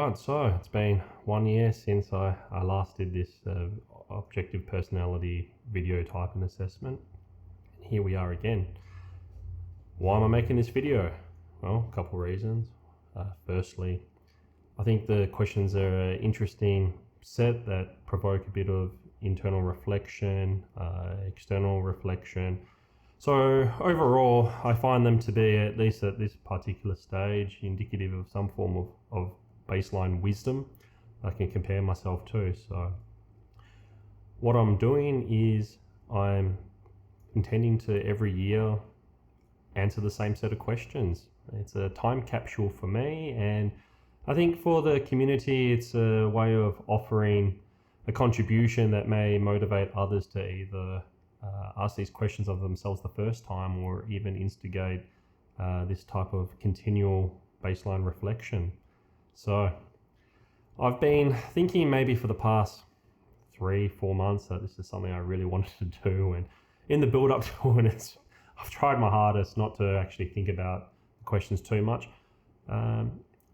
Right, so it's been 1 year since I last did this objective personality video typing assessment. Here we are again. Why am I making this video? Well, a couple of reasons. Firstly, I think the questions are an interesting set that provoke a bit of internal reflection, external reflection. So overall, I find them to be, at least at this particular stage, indicative of some form of baseline wisdom I can compare myself to. So what I'm doing is I'm intending to every year answer the same set of questions. It's a time capsule for me, and I think for the community it's a way of offering a contribution that may motivate others to either ask these questions of themselves the first time or even instigate this type of continual baseline reflection. So I've been thinking maybe for the past 3-4 months that this is something I really wanted to do, and in the build up to it, I've tried my hardest not to actually think about the questions too much.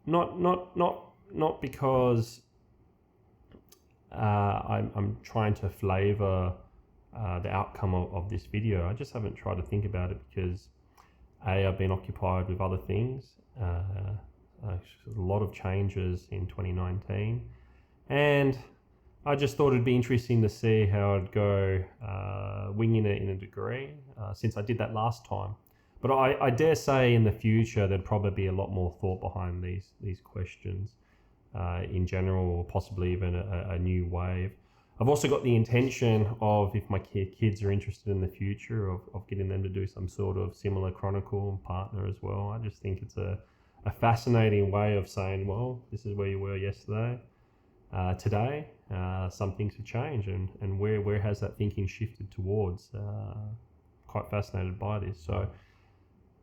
Not because I'm trying to flavor the outcome of this video. I just haven't tried to think about it because I've been occupied with other things. A lot of changes in 2019, and I just thought it'd be interesting to see how I'd go winging it in a degree since I did that last time. But I dare say in the future there'd probably be a lot more thought behind these questions in general, or possibly even a new wave. I've also got the intention of, if my kids are interested in the future, of getting them to do some sort of similar chronicle and partner as well. I just think it's a fascinating way of saying, well, this is where you were yesterday. Today, some things have changed, and where has that thinking shifted towards? Quite fascinated by this. So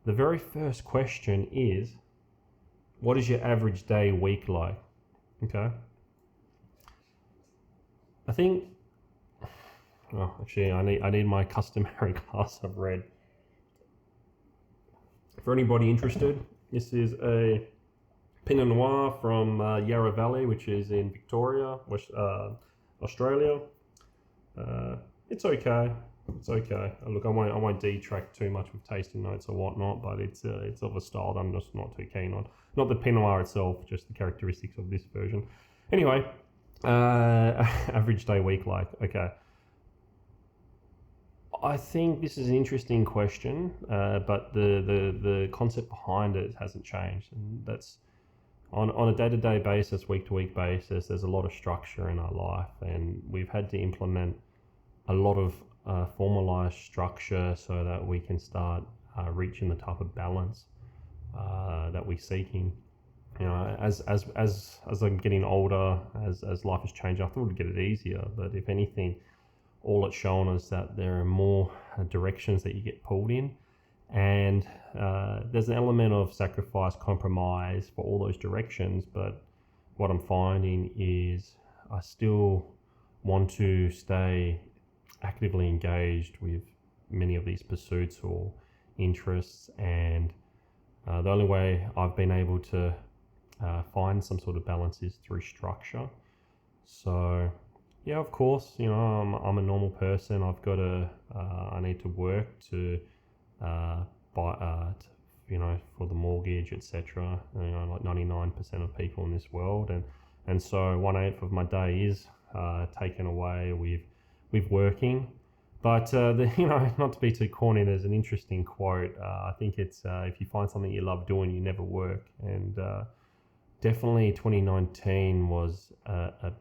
the very first question is, what is your average day, week like? Okay. I think, oh, actually, I need my customary glass of red. For anybody interested, this is a Pinot Noir from Yarra Valley, which is in Victoria, Australia. It's okay. It's okay. Look, I won't detract too much with tasting notes or whatnot, but it's of a style that I'm just not too keen on. Not the Pinot Noir itself, just the characteristics of this version. Anyway, average day, week like. Okay. I think this is an interesting question, but the concept behind it hasn't changed, and that's on a day-to-day basis, week-to-week basis. There's a lot of structure in our life, and we've had to implement a lot of formalized structure so that we can start reaching the type of balance that we're seeking. You know, as I'm getting older, as life has changed, I thought it'd get it easier, but if anything, all it's shown is that there are more directions that you get pulled in, and there's an element of sacrifice, compromise for all those directions. But what I'm finding is I still want to stay actively engaged with many of these pursuits or interests, and the only way I've been able to find some sort of balance is through structure. So yeah, of course, you know, I'm a normal person. I've got to, I need to work to buy, you know, for the mortgage, etc. You know, like 99% of people in this world, and so 1/8 of my day is taken away with working. But you know, not to be too corny, there's an interesting quote. I think it's if you find something you love doing, you never work, and definitely 2019 was a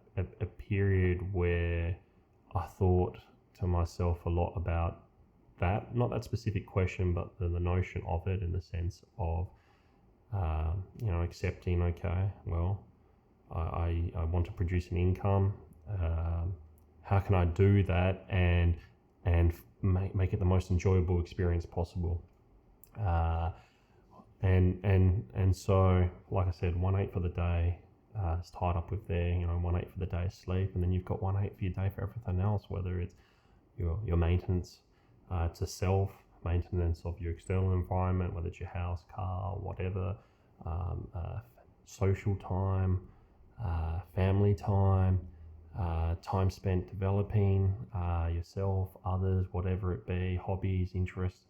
period where I thought to myself a lot about that, not that specific question, but the notion of it, in the sense of you know, accepting, okay, well, I want to produce an income. How can I do that and make it the most enjoyable experience possible? And so, like I said, 1/8 for the day is tied up with there. You know, 1/8 for the day is sleep, and then you've got 1/8 for your day for everything else, whether it's your maintenance to self, maintenance of your external environment, whether it's your house, car, whatever, social time, family time, time spent developing yourself, others, whatever it be, hobbies, interests.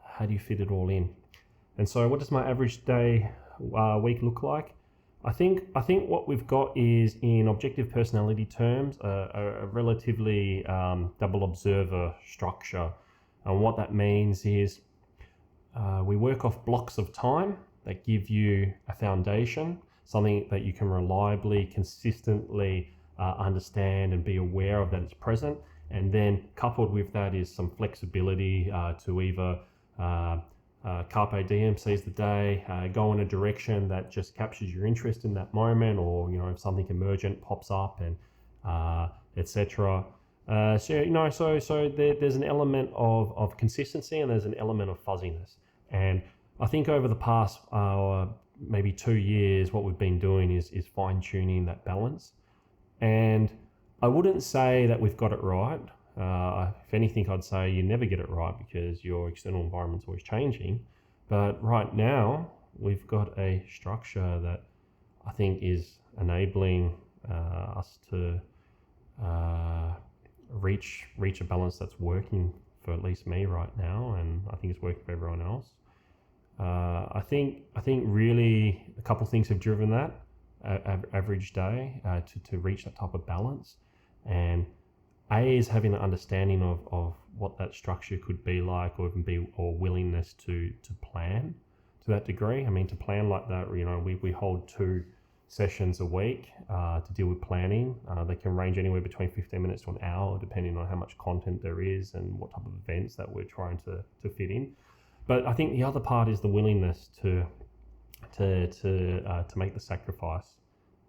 How do you fit it all in? And so what does my average day week look like? I think what we've got is, in objective personality terms, a relatively double observer structure. And what that means is we work off blocks of time that give you a foundation, something that you can reliably, consistently understand and be aware of that it's present. And then coupled with that is some flexibility to either carpe diem, seize the day, go in a direction that just captures your interest in that moment, or if something emergent pops up, and etc. So there's an element of consistency, and there's an element of fuzziness. And I think over the past maybe 2 years, what we've been doing is fine-tuning that balance. And I wouldn't say that we've got it right. If anything, I'd say you never get it right, because your external environment's always changing. But right now, we've got a structure that I think is enabling us to reach a balance that's working for at least me right now, and I think it's working for everyone else. I think really a couple things have driven that average day to reach that type of balance. And A is having an understanding of what that structure could be like, or willingness to plan to that degree. I mean, to plan like that, we hold 2 sessions a week to deal with planning. They can range anywhere between 15 minutes to an hour, depending on how much content there is and what type of events that we're trying to fit in. But I think the other part is the willingness to make the sacrifice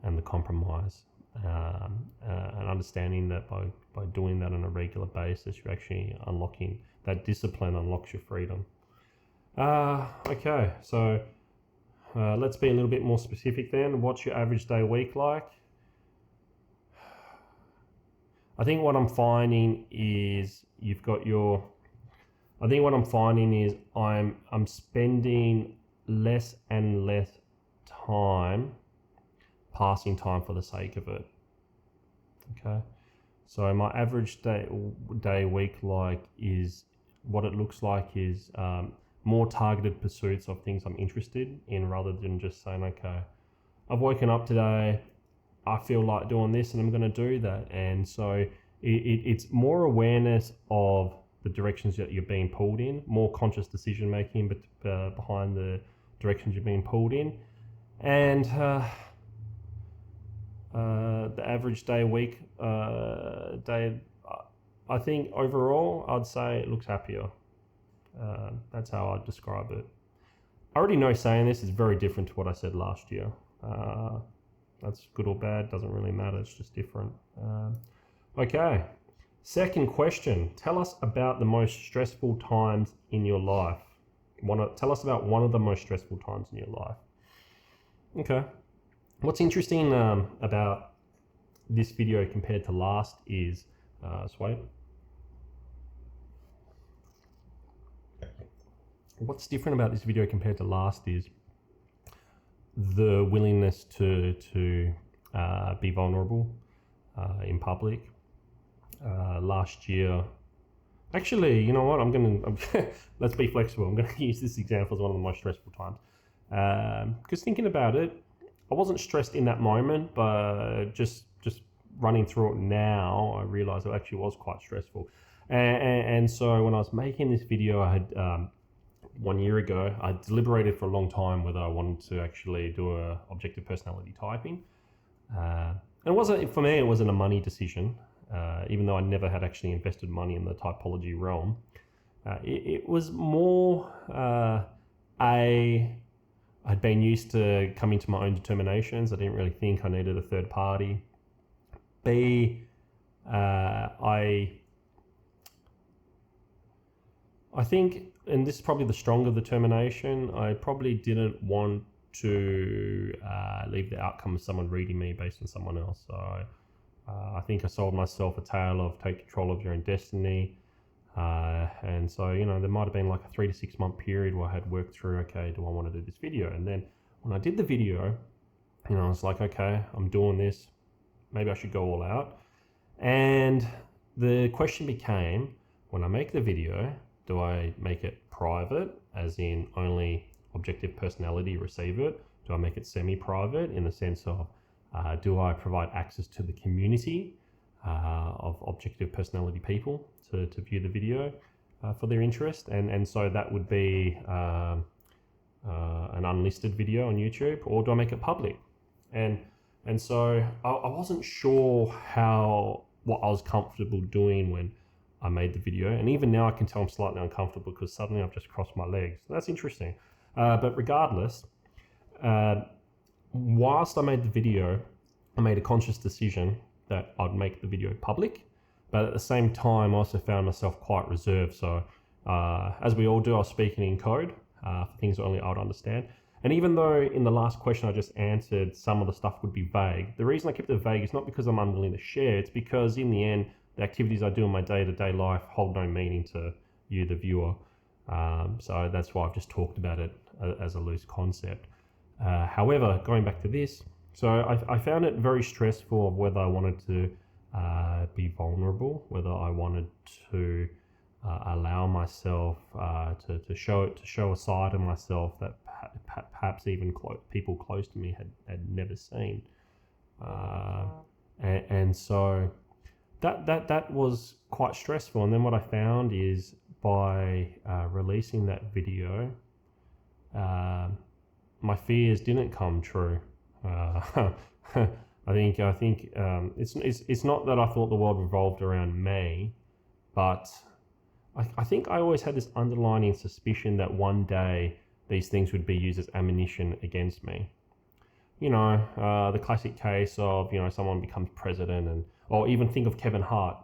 and the compromise, and understanding that by doing that on a regular basis, you're actually unlocking that discipline, unlocks your freedom. Okay, so let's be a little bit more specific then. What's your average day week like? I think what I'm finding is I'm spending less and less time passing time for the sake of it. Okay, so my average day week like is, what it looks like is more targeted pursuits of things I'm interested in, rather than just saying, okay, I've woken up today, I feel like doing this, and I'm going to do that. And so it's more awareness of the directions that you're being pulled in, more conscious decision making behind the directions you're being pulled in. And the average day week I think overall I'd say it looks happier. That's how I'd describe it. I already know saying this is very different to what I said last year. That's good or bad, doesn't really matter, it's just different. Okay, second question. Tell us about the most stressful times in your life. Tell us about one of the most stressful times in your life. Okay. What's interesting about this video compared to last is, what's different about this video compared to last is the willingness to be vulnerable in public. Last year, actually, you know what? Let's be flexible. I'm gonna use this example as one of the most stressful times. Because thinking about it, I wasn't stressed in that moment, but just running through it now, I realized it actually was quite stressful. And so when I was making this video, I had 1 year ago, I deliberated for a long time whether I wanted to actually do a objective personality typing. And for me, it wasn't a money decision, even though I never had actually invested money in the typology realm. It was more I'd been used to coming to my own determinations. I didn't really think I needed a third party. B, I think, and this is probably the stronger determination, I probably didn't want to leave the outcome of someone reading me based on someone else. So I think I sold myself a tale of take control of your own destiny. And so, there might have been like a 3 to 6 month period where I had worked through, okay, do I want to do this video? And then when I did the video, I was like, okay, I'm doing this. Maybe I should go all out. And the question became, when I make the video, do I make it private, as in only objective personality receive it? Do I make it semi-private in the sense of, do I provide access to the community of objective personality people to view the video for their interest? And so that would be an unlisted video on YouTube, or do I make it public? And so I wasn't sure what I was comfortable doing when I made the video. And even now I can tell I'm slightly uncomfortable because suddenly I've just crossed my legs. That's interesting. But regardless, whilst I made the video, I made a conscious decision that I'd make the video public. But at the same time, I also found myself quite reserved. So as we all do, I was speaking in code for things only I would understand. And even though in the last question I just answered, some of the stuff would be vague, the reason I kept it vague is not because I'm unwilling to share. It's because in the end, the activities I do in my day-to-day life hold no meaning to you, the viewer. So that's why I've just talked about it as a loose concept. However, going back to this, so I found it very stressful of whether I wanted to be vulnerable, whether I wanted to allow myself to show a side of myself that perhaps even people close to me had never seen, and so that was quite stressful. And then what I found is by releasing that video, my fears didn't come true. I think it's not that I thought the world revolved around me, but I think I always had this underlying suspicion that one day these things would be used as ammunition against me. The classic case of, someone becomes president, or even think of Kevin Hart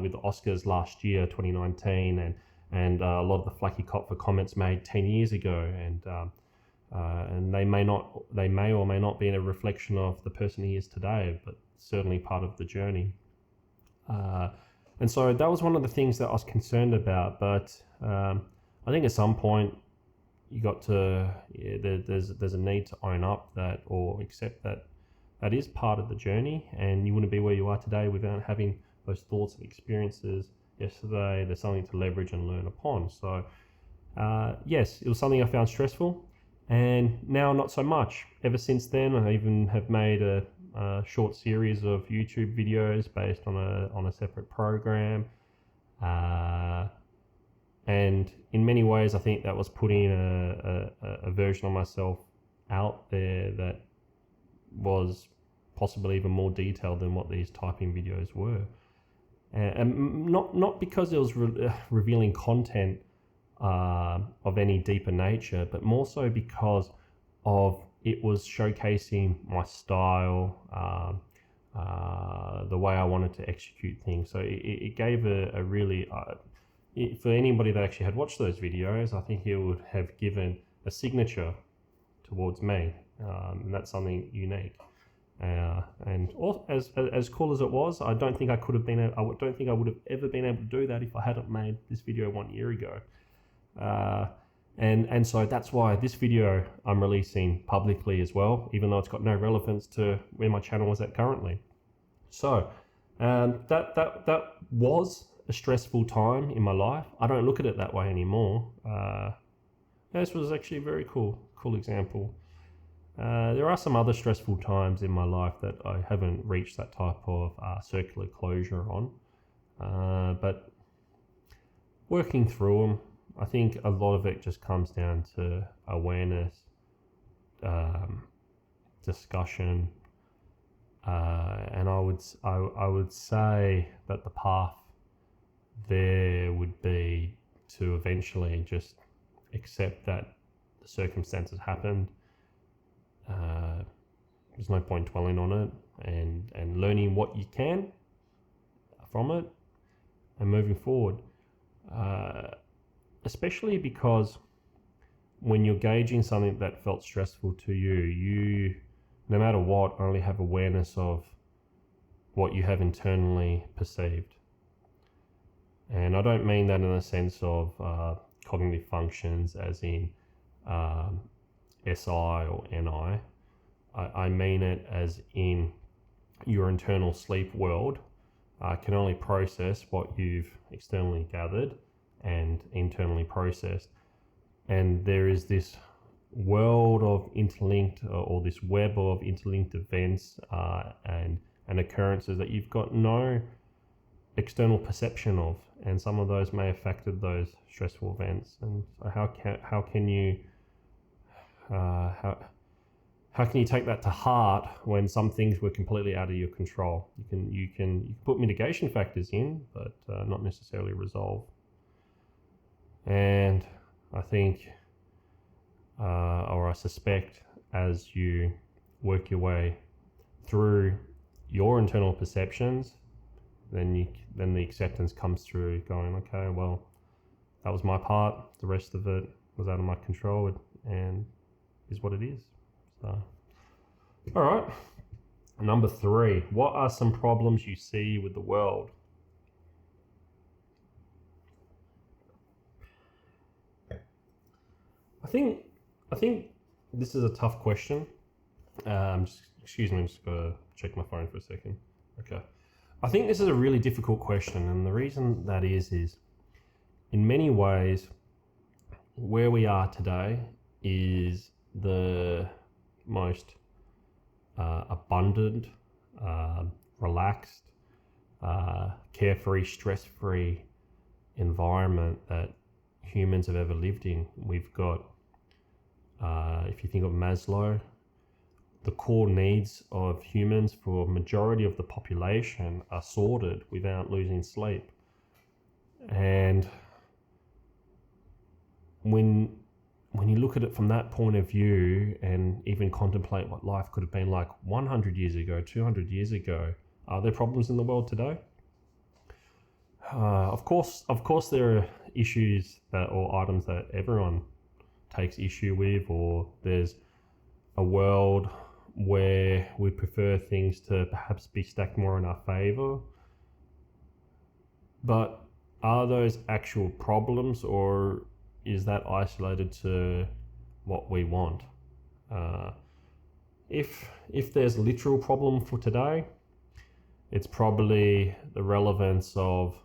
with the Oscars last year, 2019, and a lot of the flack he caught for comments made 10 years ago, and they may or may not be a reflection of the person he is today, but certainly part of the journey. And so that was one of the things that I was concerned about. But I think at some point you got to, there's a need to own up that, or accept that that is part of the journey, and you wouldn't be where you are today without having those thoughts and experiences yesterday. There's something to leverage and learn upon. So yes, it was something I found stressful, and now not so much. Ever since then, I even have made a short series of YouTube videos based on a separate program, and in many ways I think that was putting a version of myself out there that was possibly even more detailed than what these typing videos were, and not because it was revealing content of any deeper nature, but more so because of it was showcasing my style, the way I wanted to execute things. So it gave a really, for anybody that actually had watched those videos, I think it would have given a signature towards me, and that's something unique. And as cool as it was, I don't think I would have ever been able to do that if I hadn't made this video 1 year ago. And so that's why this video I'm releasing publicly as well, even though it's got no relevance to where my channel is at currently. So that was a stressful time in my life. I don't look at it that way anymore. This was actually a very cool example. There are some other stressful times in my life that I haven't reached that type of circular closure on, but working through them, I think a lot of it just comes down to awareness, discussion, and I would say that the path there would be to eventually just accept that the circumstances happened. There's no point dwelling on it, and learning what you can from it and moving forward. Especially because when you're gauging something that felt stressful to you, no matter what, only have awareness of what you have internally perceived. And I don't mean that in the sense of cognitive functions as in SI or NI, I mean it as in your internal sleep world can only process what you've externally gathered and internally processed. And there is this world of interlinked or this web of interlinked events and occurrences that you've got no external perception of, and some of those may have affected those stressful events. And so how can you take that to heart when some things were completely out of your control? You can put mitigation factors in, but not necessarily resolve. And I think, or I suspect, as you work your way through your internal perceptions, then the acceptance comes through, going, okay, well, that was my part. The rest of it was out of my control, and is what it is. So, all right. Number 3, what are some problems you see with the world? I think this is a tough question. Excuse me, I'm just gonna check my phone for a second. Okay. I think this is a really difficult question, and the reason that is in many ways where we are today is the most abundant, relaxed, carefree, stress-free environment that humans have ever lived in. We've got, if you think of Maslow, the core needs of humans for majority of the population are sorted without losing sleep. And when you look at it from that point of view and even contemplate what life could have been like 100 years ago, 200 years ago, are there problems in the world today? Of course there are issues or items that everyone takes issue with, or there's a world where we prefer things to perhaps be stacked more in our favor. But are those actual problems, or is that isolated to what we want? If there's a literal problem for today, it's probably the relevance of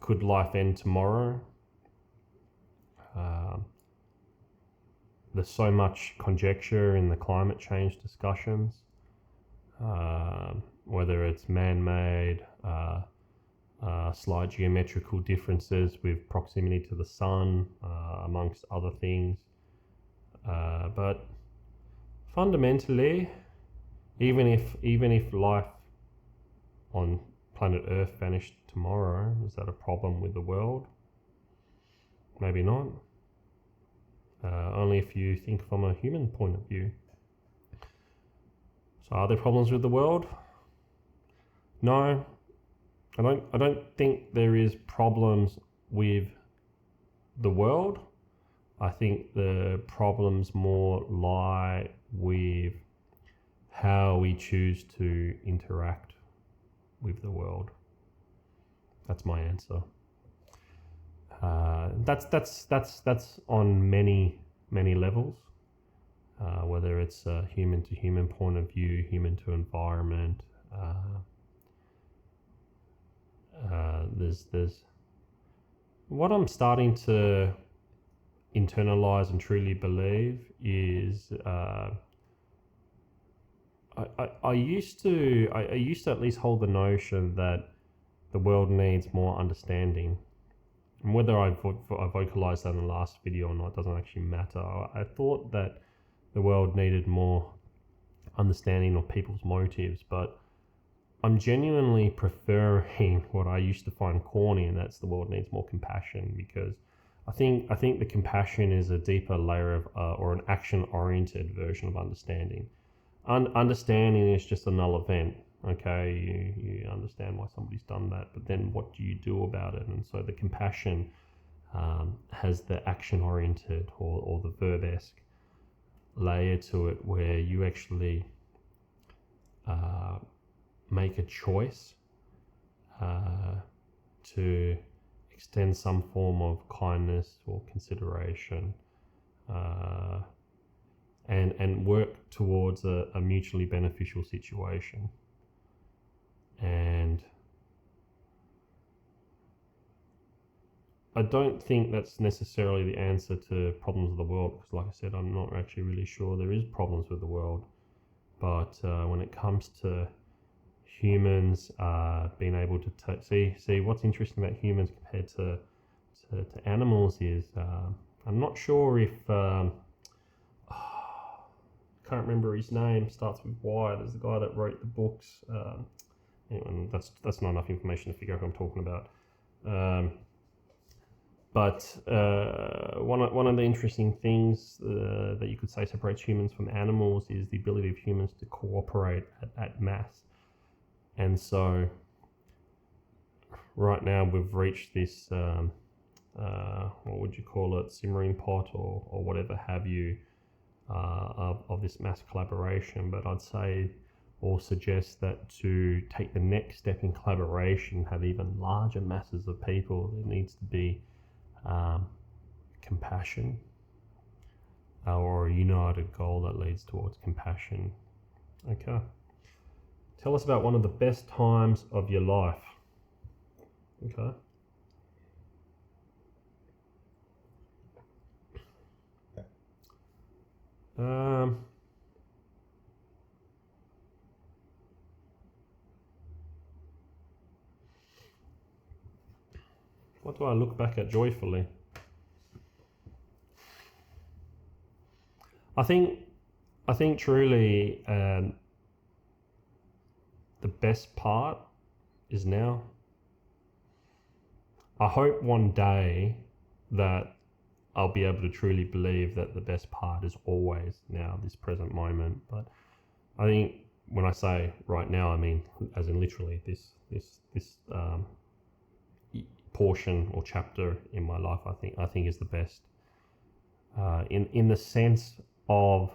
could life end tomorrow? There's so much conjecture in the climate change discussions, whether it's man-made, slight geometrical differences with proximity to the sun, amongst other things. But fundamentally, even if life on planet Earth vanished tomorrow, is that a problem with the world? Maybe not. Only if you think from a human point of view. So are there problems with the world? No, I don't think there is problems with the world. I think the problems more lie with how we choose to interact with the world. That's my answer. That's on many levels, whether it's a human to human point of view, human to environment. There's what I'm starting to internalize and truly believe is I used to at least hold the notion that the world needs more understanding. And whether I vocalized that in the last video or not doesn't actually matter. I thought that the world needed more understanding of people's motives, but I'm genuinely preferring what I used to find corny, and that's the world needs more compassion, because I think the compassion is a deeper layer of or an action-oriented version of understanding. Understanding is just a null event. Okay, you understand why somebody's done that, but then what do you do about it? And so the compassion has the action-oriented or the verb-esque layer to it, where you actually make a choice to extend some form of kindness or consideration and work towards a mutually beneficial situation. And I don't think that's necessarily the answer to problems of the world, because like I said, I'm not actually really sure there is problems with the world. But when it comes to humans being able to see what's interesting about humans compared to animals is I'm not sure if can't remember his name, starts with Y. There's the guy that wrote the books. Anyway, that's not enough information to figure out who I'm talking about. But one of the interesting things that you could say separates humans from animals is the ability of humans to cooperate at mass. And so right now we've reached this, what would you call it, simmering pot or whatever have you, of this mass collaboration. But I'd say or suggest that to take the next step in collaboration, have even larger masses of people, there needs to be compassion, or a united goal that leads towards compassion. Okay. Tell us about one of the best times of your life. Okay. What do I look back at joyfully? I think truly the best part is now. I hope one day that I'll be able to truly believe that the best part is always now, this present moment. But I think when I say right now, I mean as in literally this portion or chapter in my life. I think is the best. In the sense of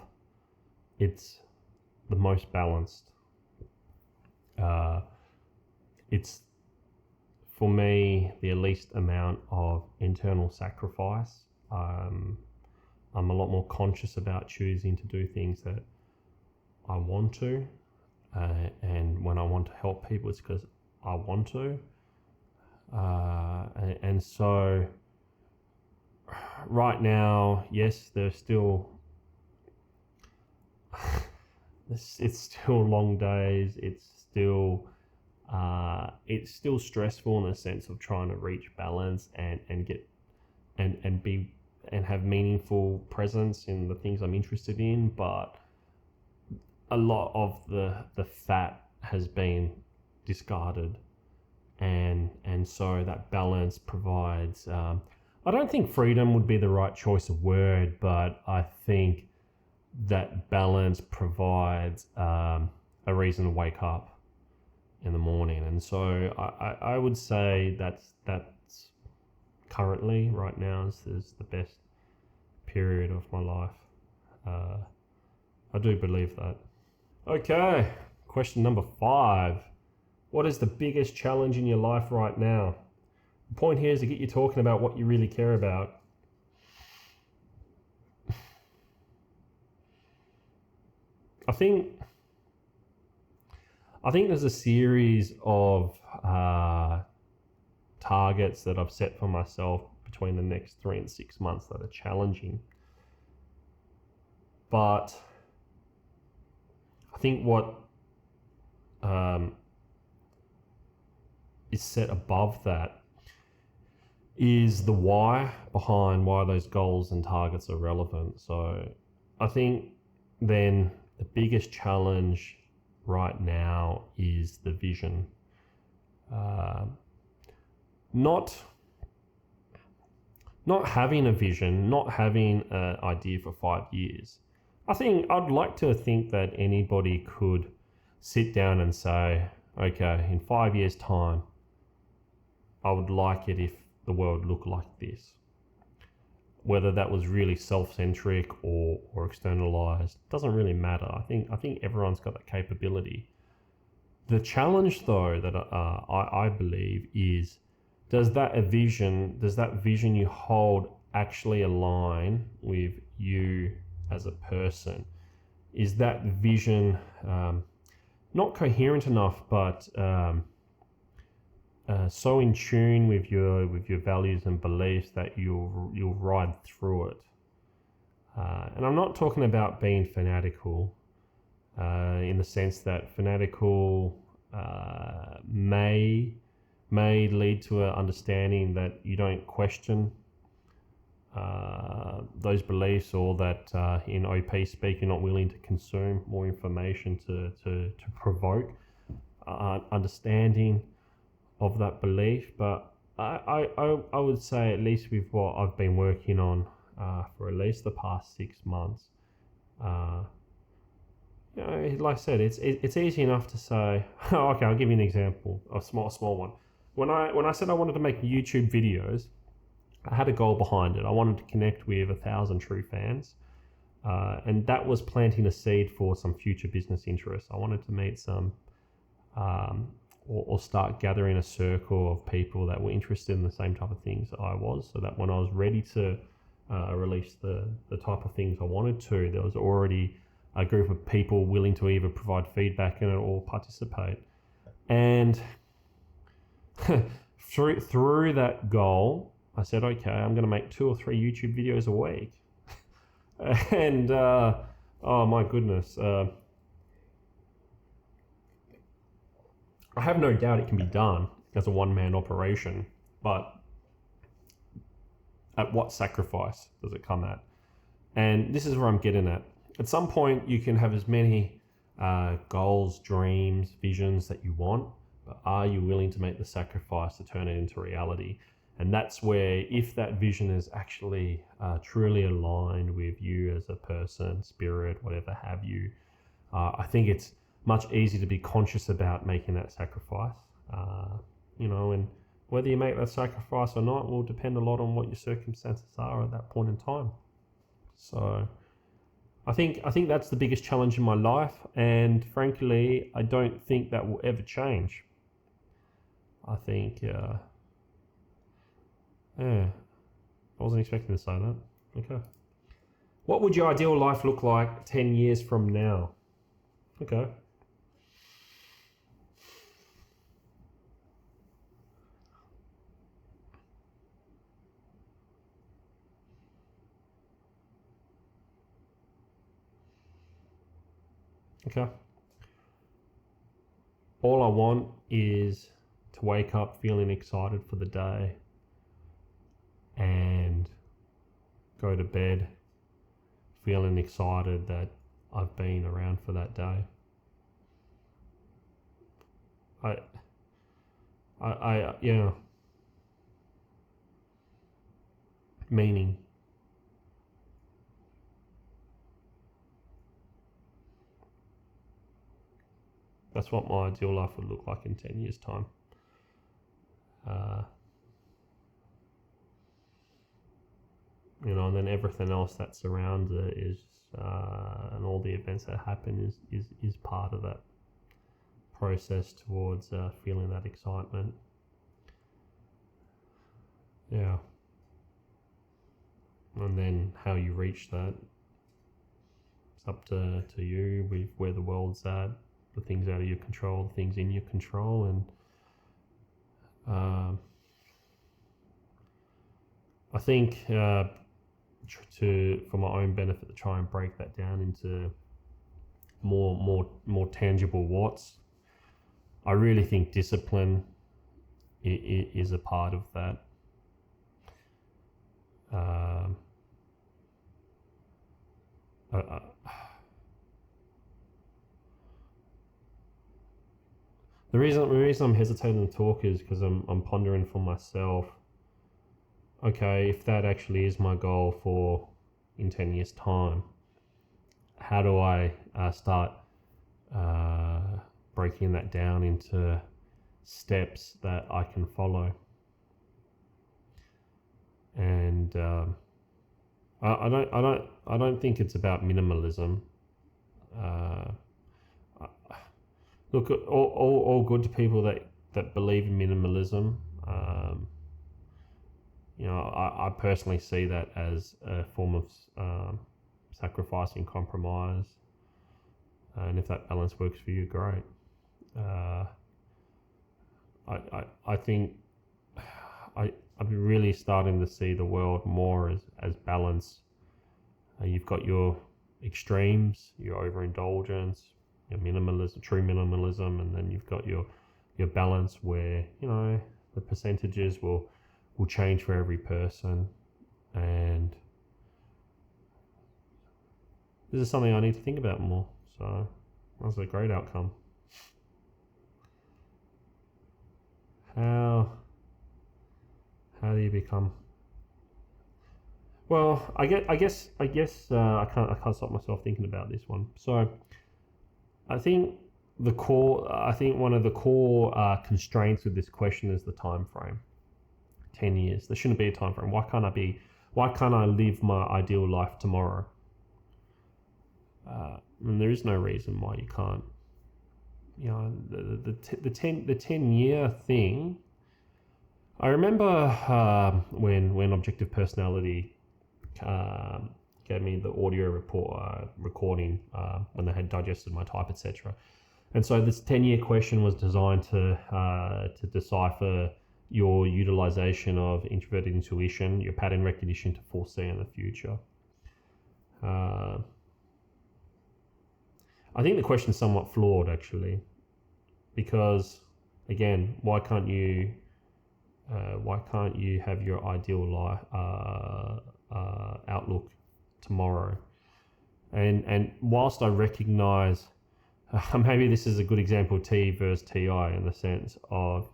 it's the most balanced. It's for me the least amount of internal sacrifice. I'm a lot more conscious about choosing to do things that I want to, and when I want to help people, it's because I want to. And so right now, yes, there's still it's still long days. It's still stressful in the sense of trying to reach balance and get and be and have meaningful presence in the things I'm interested in. But a lot of the fat has been discarded, and so that balance provides. I don't think freedom would be the right choice of word, but I think that balance provides a reason to wake up in the morning. And so I would say that's currently right now is the best period of my life. I do believe that. Okay, question number 5. What is the biggest challenge in your life right now? The point here is to get you talking about what you really care about. I think there's a series of targets that I've set for myself between the next 3 and 6 months that are challenging. But I think what is set above that is the why behind why those goals and targets are relevant. So I think then the biggest challenge right now is the vision. Not having a vision, not having an idea for 5 years. I think I'd like to think that anybody could sit down and say, okay, in 5 years' time, I would like it if the world looked like this. Whether that was really self-centric or externalized, doesn't really matter. I think everyone's got that capability. The challenge, though, that I believe is, does that vision you hold actually align with you as a person? Is that vision not coherent enough, but so in tune with your values and beliefs that you'll ride through it? And I'm not talking about being fanatical in the sense that fanatical may lead to an understanding that you don't question those beliefs, or that in OP speak, you're not willing to consume more information to provoke understanding of that belief. But I would say, at least with what I've been working on for at least the past 6 months, like I said, it's easy enough to say, oh, okay, I'll give you an example, a small one. When I said I wanted to make YouTube videos, I had a goal behind it. I wanted to connect with 1,000 true fans, and that was planting a seed for some future business interests. I wanted to meet some, or start gathering a circle of people that were interested in the same type of things I was, so that when I was ready to release the type of things I wanted to, there was already a group of people willing to either provide feedback in it or participate. And through that goal, I said, okay, I'm going to make 2 or 3 YouTube videos a week. And, oh my goodness. I have no doubt it can be done as a one-man operation, but at what sacrifice does it come at? And this is where I'm getting at. At some point, you can have as many goals, dreams, visions that you want, but are you willing to make the sacrifice to turn it into reality? And that's where, if that vision is actually truly aligned with you as a person, spirit, whatever have you, I think it's much easier to be conscious about making that sacrifice. And whether you make that sacrifice or not will depend a lot on what your circumstances are at that point in time. So I think that's the biggest challenge in my life, and frankly, I don't think that will ever change. I think, I wasn't expecting to say that. Okay. What would your ideal life look like 10 years from now? Okay. Okay. All I want is to wake up feeling excited for the day and go to bed feeling excited that I've been around for that day. Meaning. That's what my ideal life would look like in 10 years' time. And then everything else that surrounds it is, and all the events that happen is part of that process towards feeling that excitement. Yeah. And then how you reach that, it's up to you, with where the world's at, the things out of your control, the things in your control, and I think for my own benefit, to try and break that down into more tangible what's. I really think discipline is a part of that. The reason I'm hesitating to talk is because I'm pondering for myself. Okay, if that actually is my goal for in 10 years' time, how do I start breaking that down into steps that I can follow? And I don't think it's about minimalism. Look, all good to people that believe in minimalism. I personally see that as a form of sacrificing, compromise. And if that balance works for you, great. I think I'm really starting to see the world more as balance. You've got your extremes, your overindulgence, your minimalism, true minimalism, and then you've got your balance where, you know, the percentages will change for every person. And this is something I need to think about more. So that was a great outcome. How do you become? Well, I guess I can't stop myself thinking about this one. So I think one of the core constraints with this question is the time frame. 10 years. There shouldn't be a time frame. Why can't I live my ideal life tomorrow? And there is no reason why you can't. You know, the 10-year thing. I remember when Objective Personality gave me the audio recording when they had digested my type, etc. And so this 10-year question was designed to decipher your utilization of introverted intuition, your pattern recognition to foresee in the future. I think the question is somewhat flawed, actually, because again, why can't you have your ideal life outlook tomorrow? And whilst I recognize maybe this is a good example of T versus TI in the sense of,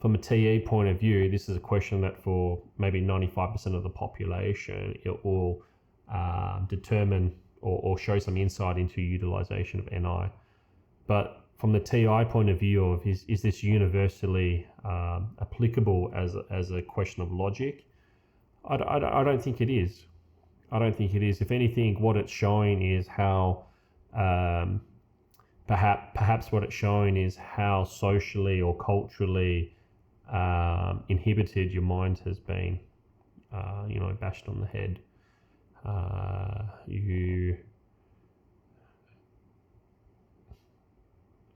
from a TE point of view, this is a question that for maybe 95% of the population, it will determine or show some insight into utilization of NI. But from the TI point of view of is this universally applicable as a question of logic? I don't think it is. I don't think it is. If anything, what it's showing is how perhaps what it's showing is how socially or culturally inhibited your mind has been, bashed on the head.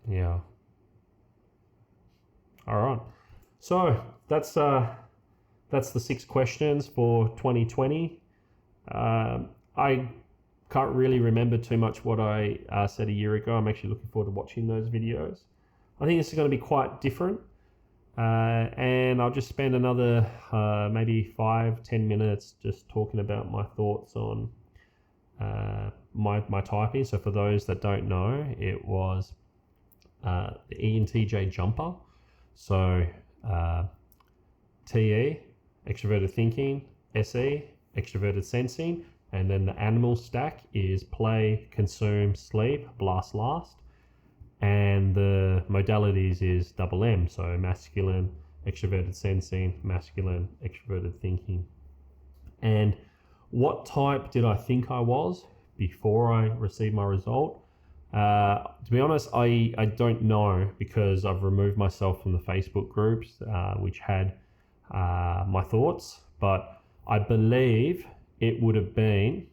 Yeah. All right. So that's the 6 questions for 2020. I can't really remember too much what I said a year ago. I'm actually looking forward to watching those videos. I think this is going to be quite different. And I'll just spend another maybe 5-10 minutes just talking about my thoughts on my typing. So for those that don't know, it was the ENTJ jumper. So TE, extroverted thinking, SE, extroverted sensing, and then the animal stack is play, consume, sleep, blast, last. And the modalities is MM, so masculine, extroverted sensing, masculine, extroverted thinking. And what type did I think I was before I received my result? To be honest, I don't know, because I've removed myself from the Facebook groups which had my thoughts, but I believe it would have been,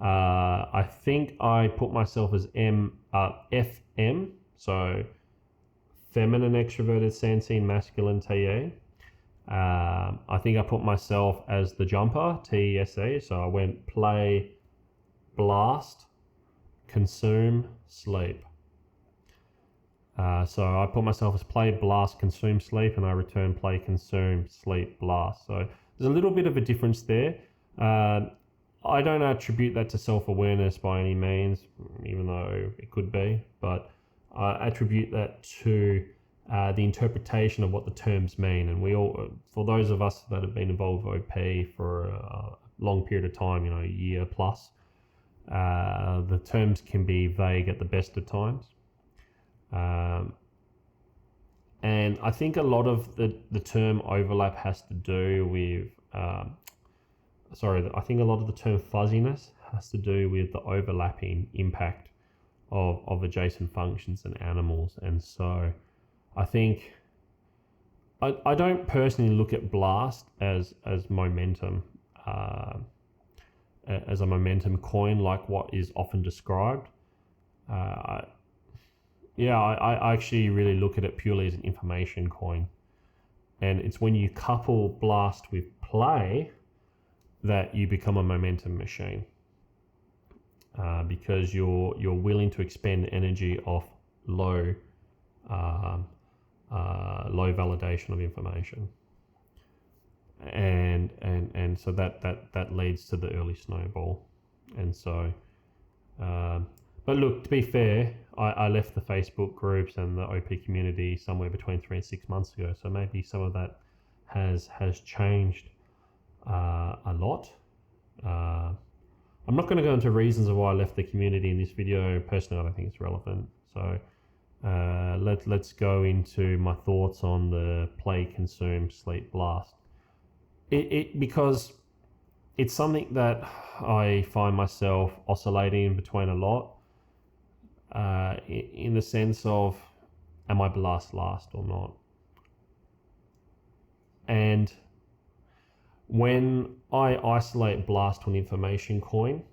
I think I put myself as FM, so feminine extroverted sensing, masculine TE. I think I put myself as the jumper, TESE, so I went play, blast, consume, sleep. So I put myself as play, blast, consume, sleep, and I return play, consume, sleep, blast. So there's a little bit of a difference there. I don't attribute that to self-awareness by any means, even though it could be, but I attribute that to the interpretation of what the terms mean. And we all, for those of us that have been involved with OP for a long period of time, a year plus, the terms can be vague at the best of times. And I think a lot of the term overlap has to do with, I think a lot of the term fuzziness has to do with the overlapping impact of adjacent functions and animals. And so I think I don't personally look at blast as momentum. as a momentum coin like what is often described. I actually really look at it purely as an information coin. And it's when you couple blast with play that you become a momentum machine, because you're willing to expend energy off low validation of information, and so that leads to the early snowball. And so, but look, to be fair, I left the Facebook groups and the OP community somewhere between 3 and 6 months ago, so maybe some of that has changed a lot. I'm not going to go into reasons of why I left the community in this video. Personally, I don't think it's relevant. So let's go into my thoughts on the play, consume, sleep, blast. Because it's something that I find myself oscillating between a lot, in the sense of, am I blast last or not? And when I isolate blast to an information coin,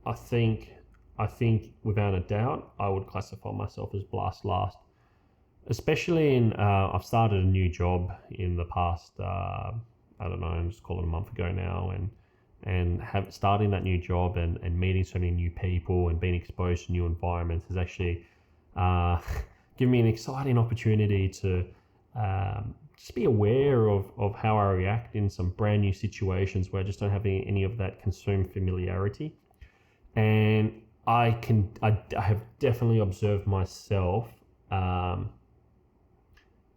I think without a doubt I would classify myself as blast last, especially in I've started a new job in the past I don't know, just call it a month ago now, and starting that new job and meeting so many new people and being exposed to new environments has actually given me an exciting opportunity to just be aware of how I react in some brand new situations where I just don't have any of that consumed familiarity. And I have definitely observed myself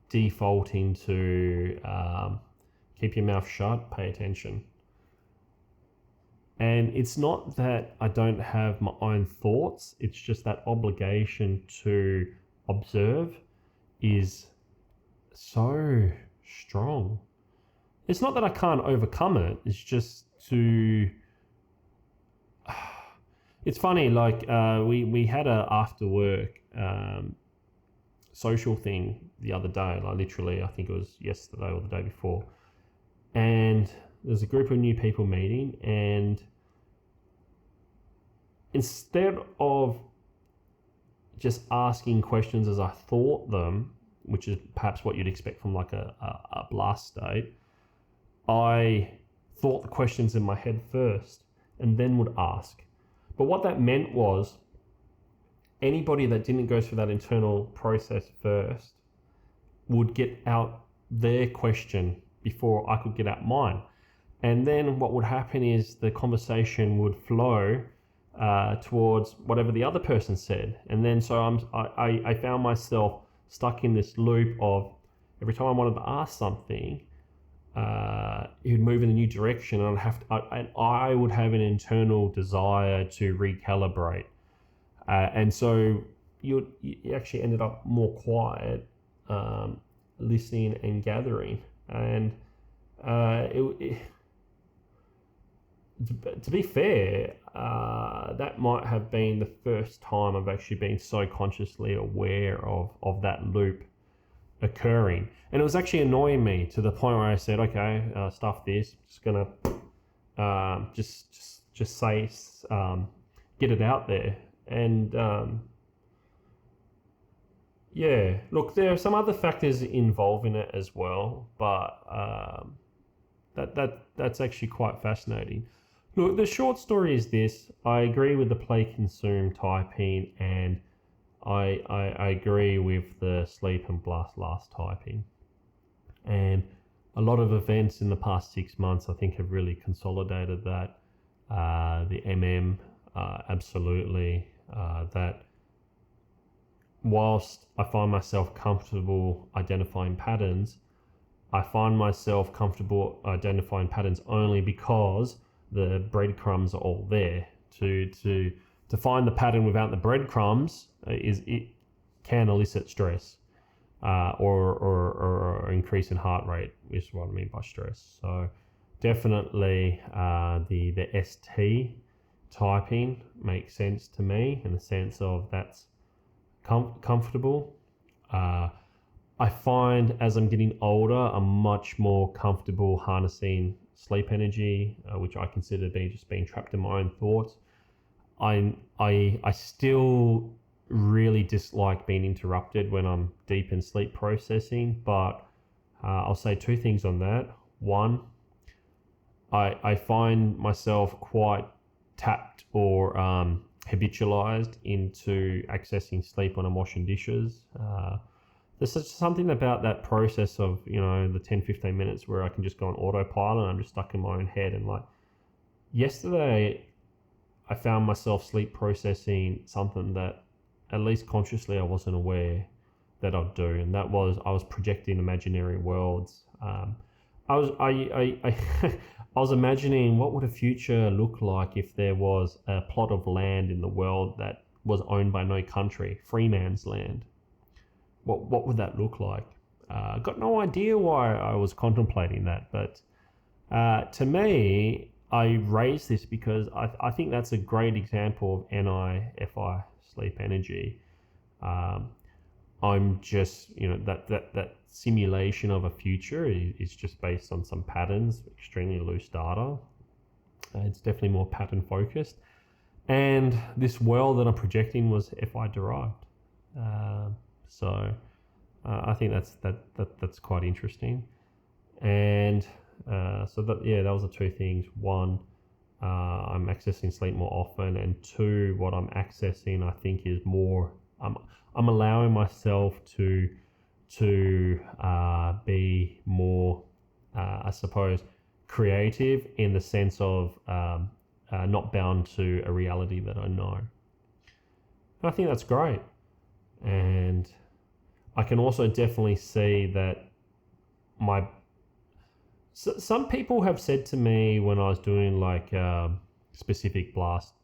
defaulting to keep your mouth shut, pay attention. And it's not that I don't have my own thoughts, it's just that obligation to observe is so strong. It's not that I can't overcome it, it's just to... It's funny, like we had a after work social thing the other day, like literally I think it was yesterday or the day before, and there's a group of new people meeting, and instead of just asking questions as I thought them, which is perhaps what you'd expect from like a blast state, I thought the questions in my head first and then would ask. But what that meant was anybody that didn't go through that internal process first would get out their question before I could get out mine. And then what would happen is the conversation would flow towards whatever the other person said. And then so I found myself stuck in this loop of every time I wanted to ask something, it would move in a new direction, and I would have an internal desire to recalibrate. And so you actually ended up more quiet, listening and gathering. And to be fair, that might have been the first time I've actually been so consciously aware of that loop occurring. And it was actually annoying me to the point where I said, okay, stuff this, just gonna just say, get it out there. And yeah, look, there are some other factors involved in it as well, but that's actually quite fascinating. Look, the short story is this: I agree with the play consume typing, and I agree with the sleep and blast last typing. And a lot of events in the past 6 months, I think, have really consolidated that. The MM, absolutely. That whilst I find myself comfortable identifying patterns, I find myself comfortable identifying patterns only because the breadcrumbs are all there. To find the pattern without the breadcrumbs it can elicit stress, or increase in heart rate, which is what I mean by stress. So definitely the ST typing makes sense to me in the sense of that's comfortable. I find as I'm getting older, I'm much more comfortable harnessing sleep energy, which I consider being trapped in my own thoughts. I still really dislike being interrupted when I'm deep in sleep processing, but I'll say two things on that. One, I find myself quite tapped or habitualized into accessing sleep when I'm washing dishes. There's something about that process of, the 10-15 minutes where I can just go on autopilot and I'm just stuck in my own head. And like yesterday, I found myself sleep processing something that at least consciously I wasn't aware that I'd do. And that was, I was projecting imaginary worlds. I was imagining what would a future look like if there was a plot of land in the world that was owned by no country, free man's land. What would that look like? Got no idea why I was contemplating that, but to me, I raise this because I think that's a great example of NI-FI, sleep energy. I'm just, that simulation of a future is just based on some patterns, extremely loose data. It's definitely more pattern focused. And this world that I'm projecting was FI derived. So I think that's quite interesting. And that was the two things. One, I'm accessing sleep more often, and two, what I'm accessing I think is more. I'm allowing myself to be more, I suppose, creative in the sense of not bound to a reality that I know. And I think that's great. And I can also definitely see that some people have said to me when I was doing like specific blast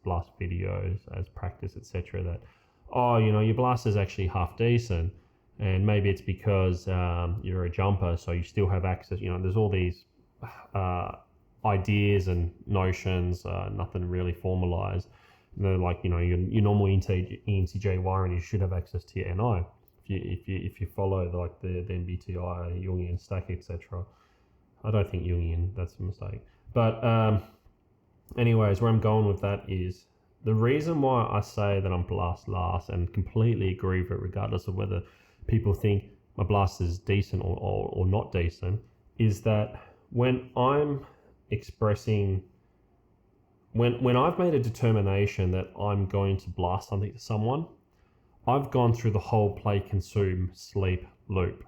videos as practice, etc., that, your blast is actually half decent, and maybe it's because you're a jumper, so you still have access. There's all these ideas and notions, nothing really formalized. They're like, your normal ENTJ wiring, you should have access to your NI if you follow like the MBTI, Jungian stack, etc. I don't think Jungian, that's a mistake. But anyways, where I'm going with that is the reason why I say that I'm blast last, and completely agree with it regardless of whether people think my blast is decent or not decent, is that when I'm expressing, when I've made a determination that I'm going to blast something to someone, I've gone through the whole play, consume, sleep loop.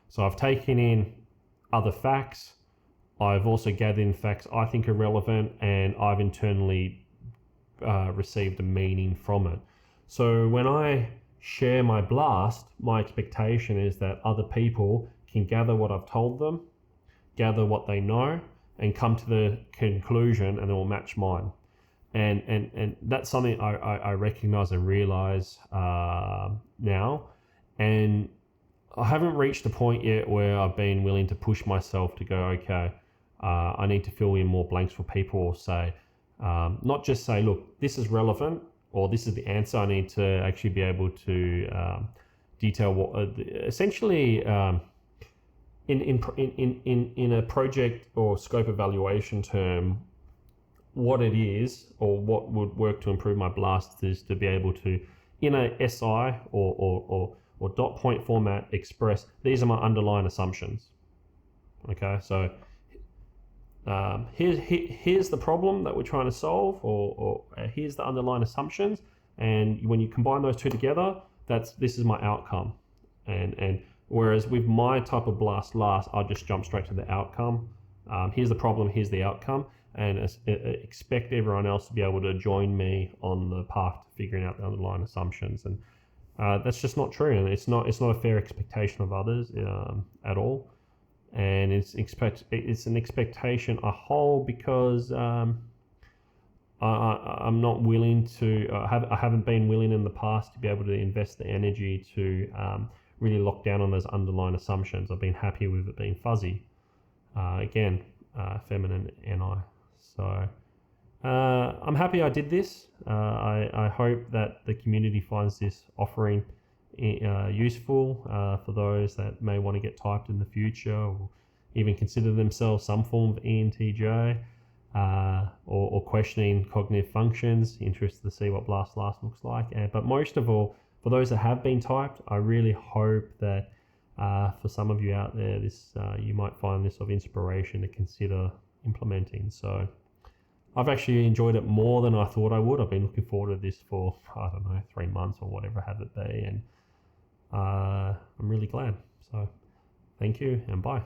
So I've taken in other facts. I've also gathered in facts I think are relevant, and I've internally received a meaning from it. So when I share my blast, my expectation is that other people can gather what I've told them, gather what they know, and come to the conclusion, and it will match mine. And that's something I recognize and realize now. And I haven't reached the point yet where I've been willing to push myself to go, okay, I need to fill in more blanks for people, or say, not just say, look, this is relevant, or this is the answer. I need to actually be able to detail what essentially in a project or scope evaluation term, what it is or what would work to improve my blast is to be able to, in a SI or dot point format, express these are my underlying assumptions. Okay, so here's the problem that we're trying to solve, or here's the underlying assumptions, and when you combine those two together, this is my outcome. And whereas with my type of blast last, I'll just jump straight to the outcome. Here's the problem, here's the outcome, and expect everyone else to be able to join me on the path to figuring out the underlying assumptions. And that's just not true, and it's not a fair expectation of others at all. And it's an expectation I hold because I'm not willing to. I haven't been willing in the past to be able to invest the energy to really lock down on those underlying assumptions. I've been happy with it being fuzzy. Again, feminine NI. So I'm happy I did this. I hope that the community finds this offering useful for those that may want to get typed in the future, or even consider themselves some form of ENTJ, or questioning cognitive functions. Interested to see what Blast looks like. But most of all, for those that have been typed, I really hope that for some of you out there, this you might find this of inspiration to consider implementing. So I've actually enjoyed it more than I thought I would. I've been looking forward to this for, I don't know, 3 months or whatever have it be, and I'm really glad. So thank you and bye.